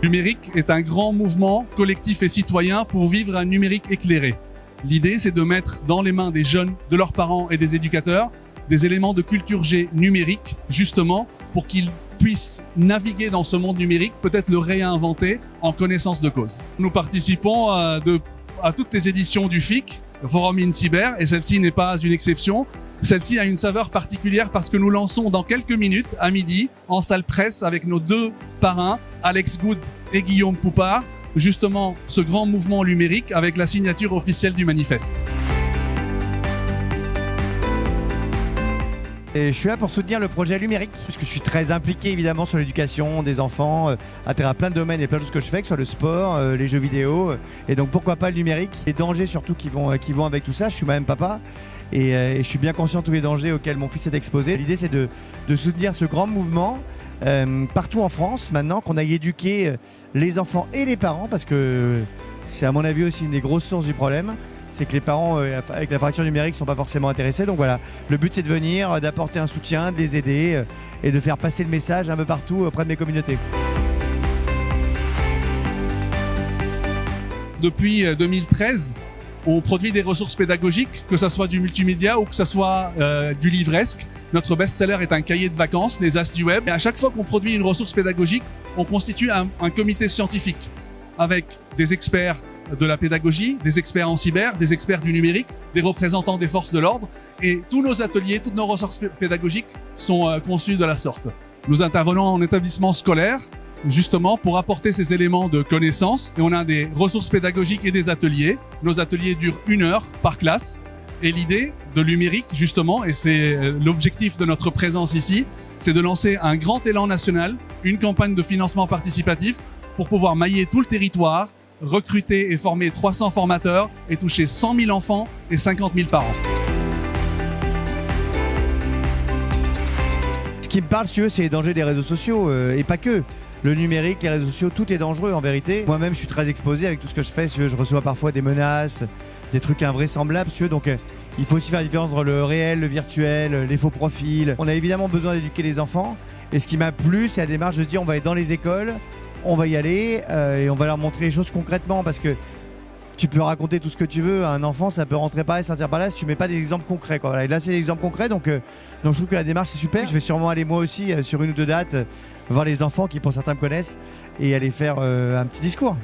Numérique est un grand mouvement collectif et citoyen pour vivre un numérique éclairé. L'idée, c'est de mettre dans les mains des jeunes, de leurs parents et des éducateurs, des éléments de culture G numérique, justement, pour qu'ils puissent naviguer dans ce monde numérique, peut-être le réinventer en connaissance de cause. Nous participons à toutes les éditions du FIC, Forum in Cyber, et celle-ci n'est pas une exception. Celle-ci a une saveur particulière parce que nous lançons dans quelques minutes, à midi, en salle presse avec nos deux parrains, Alex Good et Guillaume Poupard, justement ce grand mouvement numérique avec la signature officielle du manifeste. Et je suis là pour soutenir le projet numérique, puisque je suis très impliqué évidemment sur l'éducation des enfants, à travers plein de domaines et plein de choses que je fais, que ce soit le sport, les jeux vidéo, et donc pourquoi pas le numérique. Les dangers surtout qui vont avec tout ça, je suis moi-même papa, et je suis bien conscient de tous les dangers auxquels mon fils est exposé. L'idée c'est de soutenir ce grand mouvement partout en France maintenant, qu'on aille éduquer les enfants et les parents, parce que c'est à mon avis aussi une des grosses sources du problème. C'est que les parents, avec la fracture numérique, ne sont pas forcément intéressés. Donc voilà, le but c'est de venir, d'apporter un soutien, de les aider et de faire passer le message un peu partout auprès de mes communautés. Depuis 2013, on produit des ressources pédagogiques, que ce soit du multimédia ou que ce soit du livresque. Notre best-seller est un cahier de vacances, les As du Web. Et à chaque fois qu'on produit une ressource pédagogique, on constitue un comité scientifique avec des experts de la pédagogie, des experts en cyber, des experts du numérique, des représentants des forces de l'ordre, et tous nos ateliers, toutes nos ressources pédagogiques sont conçues de la sorte. Nous intervenons en établissement scolaire, justement pour apporter ces éléments de connaissance, et on a des ressources pédagogiques et des ateliers. Nos ateliers durent 1 heure par classe, et l'idée de numérique, justement, et c'est l'objectif de notre présence ici, c'est de lancer un grand élan national, une campagne de financement participatif pour pouvoir mailler tout le territoire, recruter et former 300 formateurs et toucher 100 000 enfants et 50 000 parents. Ce qui me parle, si tu veux, c'est les dangers des réseaux sociaux et pas que. Le numérique, les réseaux sociaux, tout est dangereux en vérité. Moi-même, je suis très exposé avec tout ce que je fais. Si tu veux, je reçois parfois des menaces, des trucs invraisemblables. Si tu veux, donc il faut aussi faire la différence entre le réel, le virtuel, les faux profils. On a évidemment besoin d'éduquer les enfants. Et ce qui m'a plu, c'est la démarche de se dire on va aller dans les écoles, on va y aller et on va leur montrer les choses concrètement, parce que tu peux raconter tout ce que tu veux à un enfant, ça peut rentrer par là, sortir par là si tu mets pas des exemples concrets, quoi. Voilà. Et là c'est des exemples concrets, donc je trouve que la démarche est super. Je vais sûrement aller moi aussi sur 1 ou 2 dates voir les enfants qui pour certains me connaissent et aller faire un petit discours.